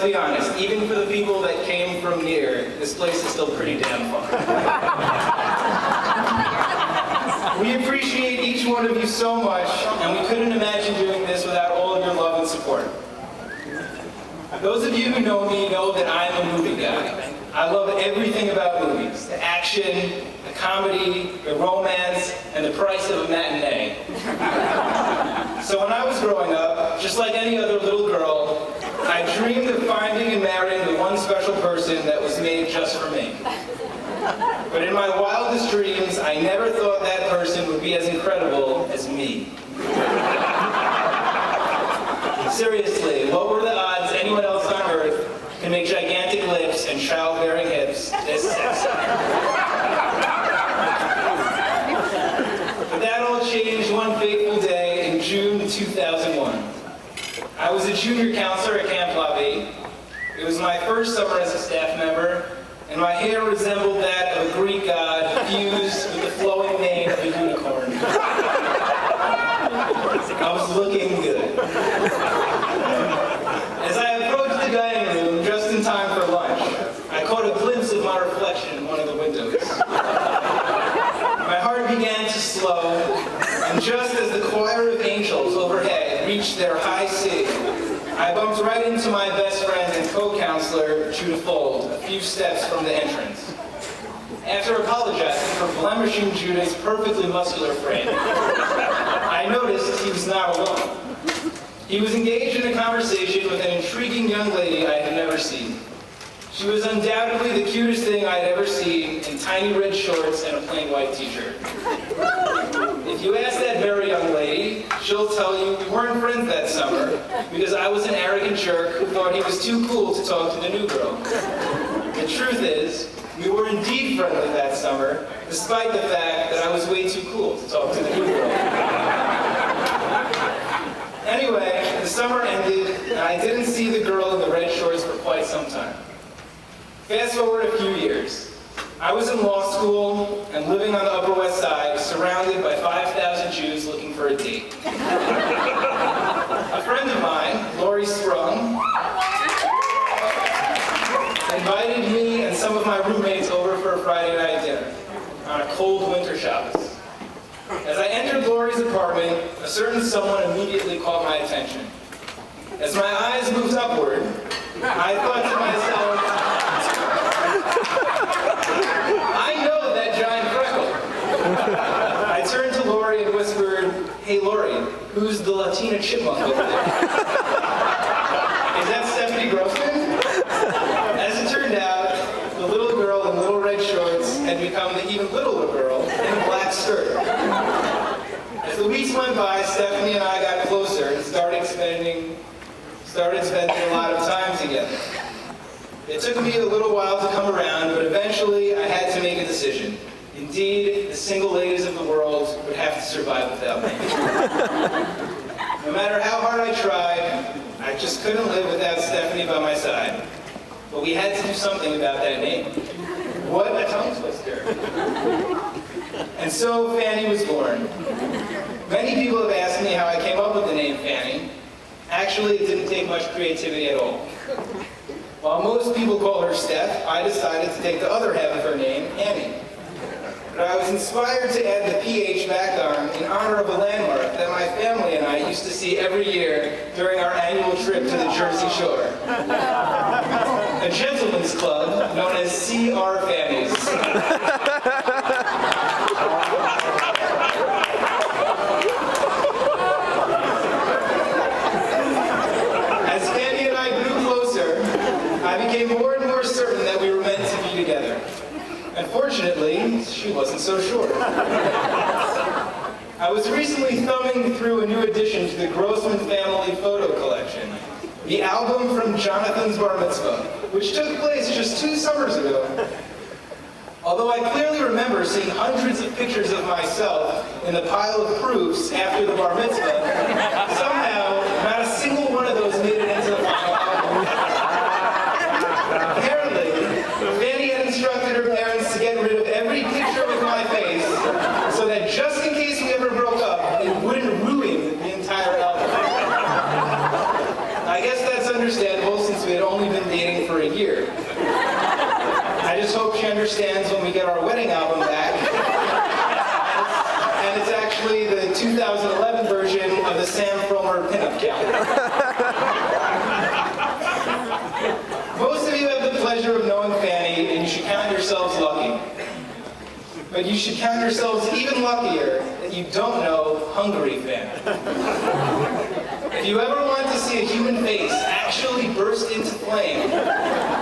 be honest, even for the people that came from near, this place is still pretty damn fun. We appreciate each one of you so much, and we couldn't imagine doing this without all of your love and support. Those of you who know me know that I'm a movie guy. I love everything about movies, the action, the comedy, the romance, and the price of a matinee. So when I was growing up, just like any other little girl, I dreamed of finding and marrying the one special person that was made just for me. But in my wildest dreams, I never thought that person would be as incredible as me. Seriously, what were the odds anyone else on Earth can make gigantic lips and childbearing hips this sexy? But that all changed one fateful day in June 2001. I was a junior counselor at Camp La Vie. It was my first summer as a staff member, and my hair resembled that of a Greek god fused with the flowing mane of a unicorn. I was looking good. As I approached the dining room just in time for lunch, I caught a glimpse of my reflection in one of the windows. My heart began to slow, and just as the choir of angels overhead reached their high C, I bumped right into my best friend and co-counselor, Judah Fold, a few steps from the entrance. After apologizing for blemishing Judah's perfectly muscular frame, I noticed he was not alone. He was engaged in a conversation with an intriguing young lady I had never seen. She was undoubtedly the cutest thing I had ever seen in tiny red shorts and a plain white t-shirt. If you ask that very young lady, she'll tell you we weren't friends that summer because I was an arrogant jerk who thought he was too cool to talk to the new girl. The truth is, we were indeed friendly that summer, despite the fact that I was way too cool to talk to the new girl. Anyway, the summer ended, and I didn't see the girl in the red shorts for quite some time. Fast forward a few years. I was in law school and living on the Upper West Side, surrounded by 5,000 Jews looking for a date. A friend of mine, Lori Sprung, invited me and some of my roommates over for a Friday night dinner on a cold winter Shabbos. As I entered Lori's apartment, a certain someone immediately caught my attention. As my eyes moved upward, I thought to myself, I know that giant freckle. I turned to Lori and whispered, "Hey Lori, who's the Latina chipmunk over there?" "Is that Stephanie Grossman?" As it turned out, the little girl in little red shorts had become the even littler girl in a black skirt. As the weeks went by, Stephanie and I got closer and started spending a lot of time together. It took me a little while to come around, but eventually I had to make a decision. Indeed, the single ladies of the world would have to survive without me. No matter how hard I tried, I just couldn't live without Stephanie by my side. But we had to do something about that name. What a tongue twister. And so Fanny was born. Many people have asked me how I came up with the name Fanny. Actually, it didn't take much creativity at all. While most people call her Steph, I decided to take the other half of her name, Annie. But I was inspired to add the PH back on in honor of a landmark that my family and I used to see every year during our annual trip to the Jersey Shore. A gentleman's club known as C.R. Fanny's. As Fanny and I grew closer, I became more and more certain that we were meant to be together. Unfortunately, she wasn't so sure. I was recently thumbing through a new addition to the Grossman family photo collection, the album from Jonathan's bar mitzvah, which took place just 2 summers ago. Although I clearly remember seeing hundreds of pictures of myself in the pile of proofs after the bar mitzvah, somehow not a single one of those made it into the final album. Apparently, Fanny had instructed her parents to get rid of every picture with my face so that just in case we ever broke up, it wouldn't ruin the entire album. I guess that's understandable since we had only been understands when we get our wedding album back. And it's actually the 2011 version of the Sam Fromer pinup calendar. Most of you have the pleasure of knowing Fanny, and you should count yourselves lucky. But you should count yourselves even luckier that you don't know hungry Fanny. If you ever want to see a human face actually burst into flame,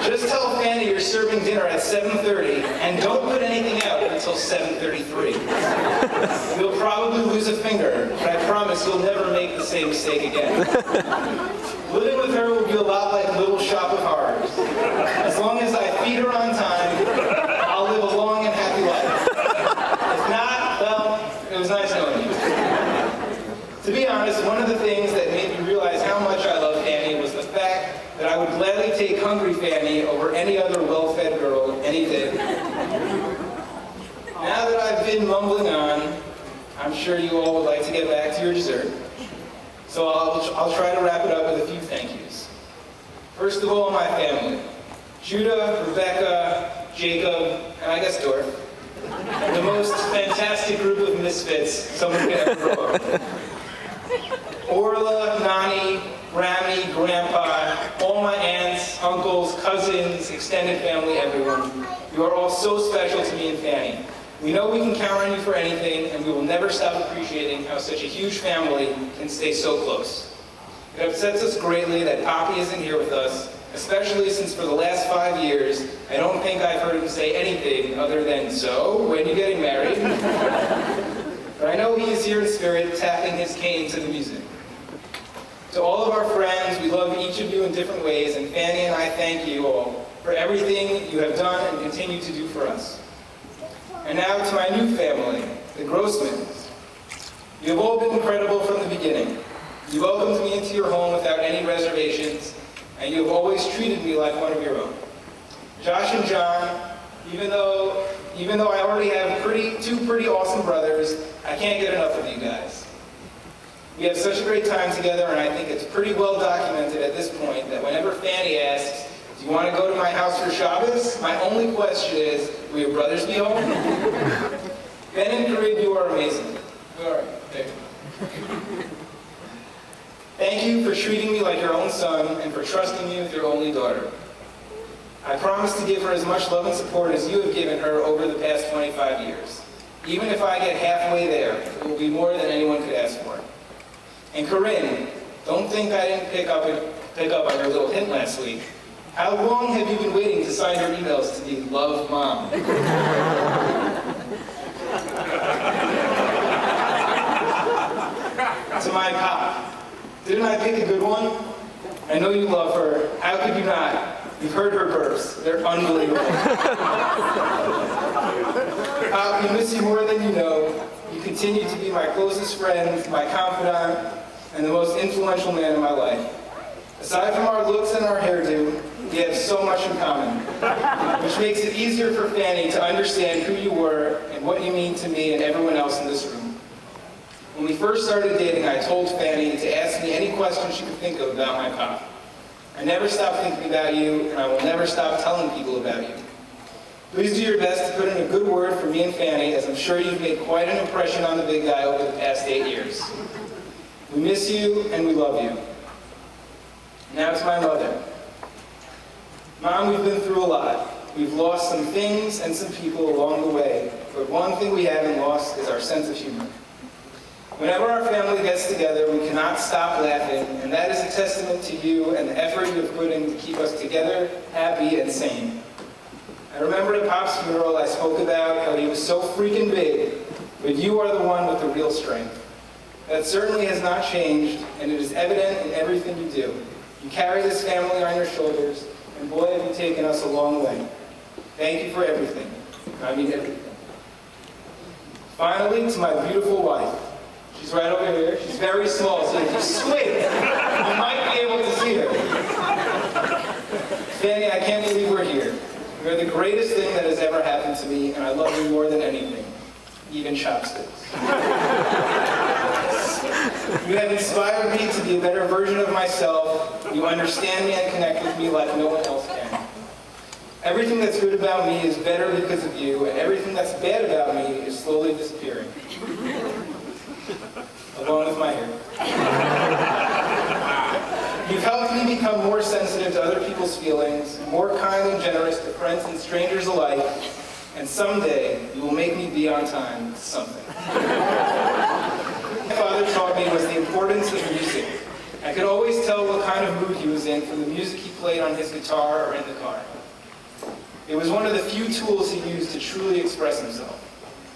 just tell Fanny you're serving dinner at 7:30 and don't put anything out until 7:33. You'll probably lose a finger, but I promise you'll never make the same mistake again. Living with her will be a lot like Little Shop of Horrors. As long as I feed her on time, I'll live a long and happy life. If not, well, it was nice knowing you. To be honest, one of the things that made me realize how much I love Fanny was the fact that I would gladly take hungry Fanny over any other well-fed girl any day. Now that I've been mumbling on, I'm sure you all would like to get back to your dessert. So I'll try to wrap it up with a few thank yous. First of all, my family. Judah, Rebecca, Jacob, and I guess Dorf. The most fantastic group of misfits someone could ever grow up with. Orla, Nani, Grammy, Grandpa, all my aunts, uncles, cousins, extended family, everyone. You are all so special to me and Fanny. We know we can count on you for anything, and we will never stop appreciating how such a huge family can stay so close. It upsets us greatly that Poppy isn't here with us, especially since for the last 5 years, I don't think I've heard him say anything other than, "So, when are you getting married?" But I know he is here in spirit, tapping his cane to the music. To all of our friends, we love each of you in different ways, and Fanny and I thank you all for everything you have done and continue to do for us. And now to my new family, the Grossmans. You have all been incredible from the beginning. You welcomed me into your home without any reservations, and you have always treated me like one of your own. Josh and John, even though I already have two pretty awesome brothers, I can't get enough of you guys. We have such a great time together, and I think it's pretty well documented at this point that whenever Fanny asks, "Do you want to go to my house for Shabbos?" my only question is, "Will your brothers be home?" Ben and Kareem, you are amazing. All right, there. Thank you for treating me like your own son and for trusting me with your only daughter. I promise to give her as much love and support as you have given her over the past 25 years. Even if I get halfway there, it will be more than anyone could ask for. And Corinne, don't think I didn't pick up on your little hint last week. How long have you been waiting to sign your emails to be Love Mom? To my pop, didn't I pick a good one? I know you love her. How could you not? You've heard her burps. They're unbelievable. Pop, we miss you more than you know. You continue to be my closest friend, my confidant, and the most influential man in my life. Aside from our looks and our hairdo, we have so much in common, which makes it easier for Fanny to understand who you were and what you mean to me and everyone else in this room. When we first started dating, I told Fanny to ask me any questions she could think of about my pop. I never stopped thinking about you, and I will never stop telling people about you. Please do your best to put in a good word for me and Fanny, as I'm sure you've made quite an impression on the big guy over the past 8 years. We miss you, and we love you. Now to my mother. Mom, we've been through a lot. We've lost some things and some people along the way, but one thing we haven't lost is our sense of humor. Whenever our family gets together, we cannot stop laughing, and that is a testament to you and the effort you have put in to keep us together, happy, and sane. I remember at Pop's funeral I spoke about how he was so freaking big, but you are the one with the real strength. That certainly has not changed, and it is evident in everything you do. You carry this family on your shoulders, and boy, have you taken us a long way. Thank you for everything. I mean everything. Finally, to my beautiful wife. She's right over here. She's very small, so if you squint, you might be able to see her. Fanny, I can't believe we're here. You're the greatest thing that has ever happened to me, and I love you more than anything, even chopsticks. You have inspired me to be a better version of myself. You understand me and connect with me like no one else can. Everything that's good about me is better because of you, and everything that's bad about me is slowly disappearing. Along with my hair. You've helped me become more sensitive to other people's feelings, more kind and generous to friends and strangers alike, and someday you will make me be on time with something. My father taught me was the importance of music. I could always tell what kind of mood he was in from the music he played on his guitar or in the car. It was one of the few tools he used to truly express himself.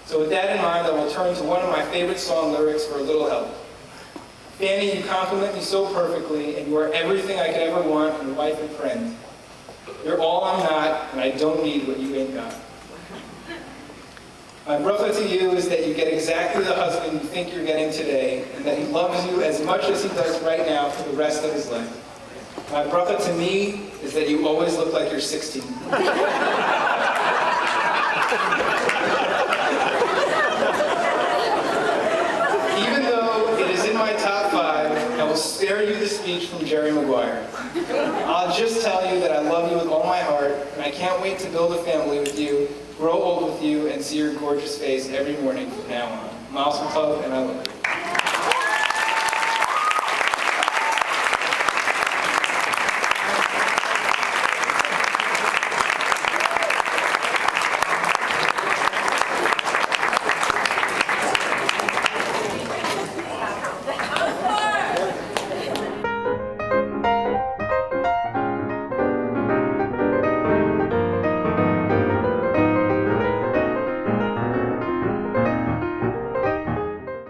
So with that in mind, I will turn to one of my favorite song lyrics for a little help. Fanny, you compliment me so perfectly, and you are everything I could ever want in a wife and friend. You're all I'm not, and I don't need what you ain't got. My bracha to you is that you get exactly the husband you think you're getting today, and that he loves you as much as he does right now for the rest of his life. My bracha to me is that you always look like you're 16. Even though it is in my top 5, I will spare you the speech from Jerry Maguire. I'll just tell you that I love you with all my heart, and I can't wait to build a family with you, grow old with you, and see your gorgeous face every morning from now on. Mazel tov, and I love you.